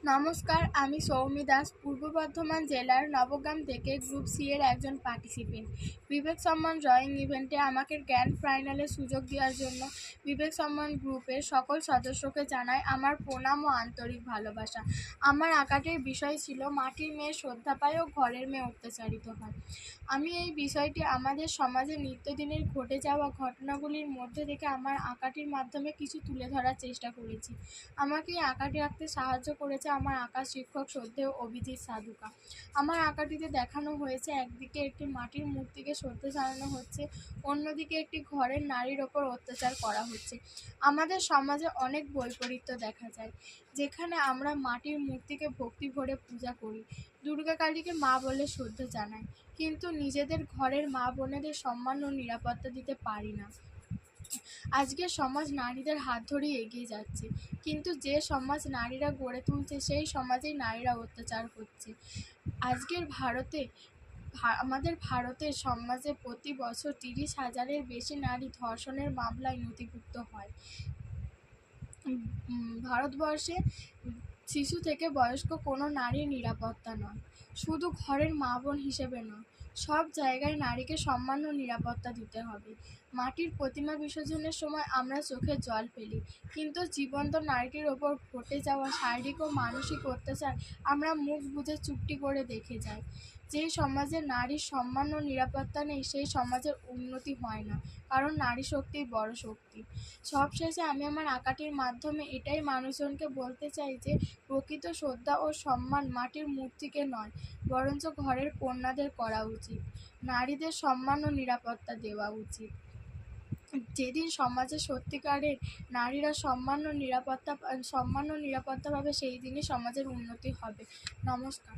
নমস্কার, আমি সৌমি দাস, পূর্ব বর্ধমান জেলার নবগ্রাম থেকে গ্রুপ সি এর একজন পার্টিসিপেন্ট। বিবেক সম্মান ড্রয়িং ইভেন্টে আমাকে গ্র্যান্ড ফাইনালের সুযোগ দেওয়ার জন্য বিবেক সম্মান গ্রুপের সকল সদস্যকে জানাই আমার প্রণাম ও আন্তরিক ভালোবাসা। আমার আঁকাটির বিষয় ছিল মাটির মেয়ে শ্রদ্ধা পায় ও ঘরের মেয়ে অত্যাচারিত হয়। আমি এই বিষয়টি আমাদের সমাজে নিত্যদিনের ঘটে যাওয়া ঘটনাগুলির মধ্যে থেকে আমার আঁকাটির মাধ্যমে কিছু তুলে ধরার চেষ্টা করেছি। আমাকে এই আঁকাটি আঁকতে সাহায্য করেছে আমার আঁকার শিক্ষক শ্রদ্ধেয় অভিজিৎ সাধুকা। আমার আঁকাটিতে দেখানো হয়েছে একদিকে একটি মাটির মূর্তিকে শ্রদ্ধা জানানো হচ্ছে, অন্যদিকে একটি ঘরের নারীর ওপর অত্যাচার করা হচ্ছে। আমাদের সমাজে অনেক বৈপরীত্য দেখা যায়, যেখানে আমরা মাটির মূর্তিকে ভক্তি ভরে পূজা করি, দুর্গা কালীকে মা বলে শ্রদ্ধা জানাই, কিন্তু নিজেদের ঘরের মা বোনেদের সম্মান ও নিরাপত্তা দিতে পারি না। আজকের সমাজ নারীদের হাত ধরেই এগিয়ে যাচ্ছে, কিন্তু যে সমাজ নারীরা গড়ে তুলছে সেই সমাজেই নারীরা অত্যাচার হচ্ছে। আজকের আমাদের ভারতের সমাজে প্রতি বছর 30,000-এর বেশি নারী ধর্ষণের মামলায় নথিভুক্ত হয়। ভারতবর্ষে শিশু থেকে বয়স্ক কোনো নারীর নিরাপত্তা নয়, শুধু ঘরের মা বোন হিসেবে নয়, সব জায়গায় নারীকে সম্মান ও নিরাপত্তা দিতে হবে। মাটির প্রতিমা বিসর্জনের সময় আমরা চোখে জল ফেলি, কিন্তু জীবন্ত নারীটির ওপর ঘটে যাওয়া শারীরিক ও মানসিক অত্যাচার আমরা মুখ বুজে চুপটি করে দেখে যাই। যেই সমাজে নারীর সম্মান ও নিরাপত্তা নেই সেই সমাজের উন্নতি হয় না, কারণ নারী শক্তিই বড় শক্তি। সবশেষে আমি আমার আঁকাটির মাধ্যমে এটাই মানুষজনকে বলতে চাই যে প্রকৃত শ্রদ্ধা ও সম্মান মাটির মূর্তিকে নয়, বরঞ্চ ঘরের কন্যাদের করা উচিত। নারীদের সম্মান ও নিরাপত্তা দেওয়া উচিত। যেদিন সমাজে সত্যিকারের নারীরা সম্মান ও নিরাপত্তা পাবে, সেই দিনই সমাজের উন্নতি হবে। নমস্কার।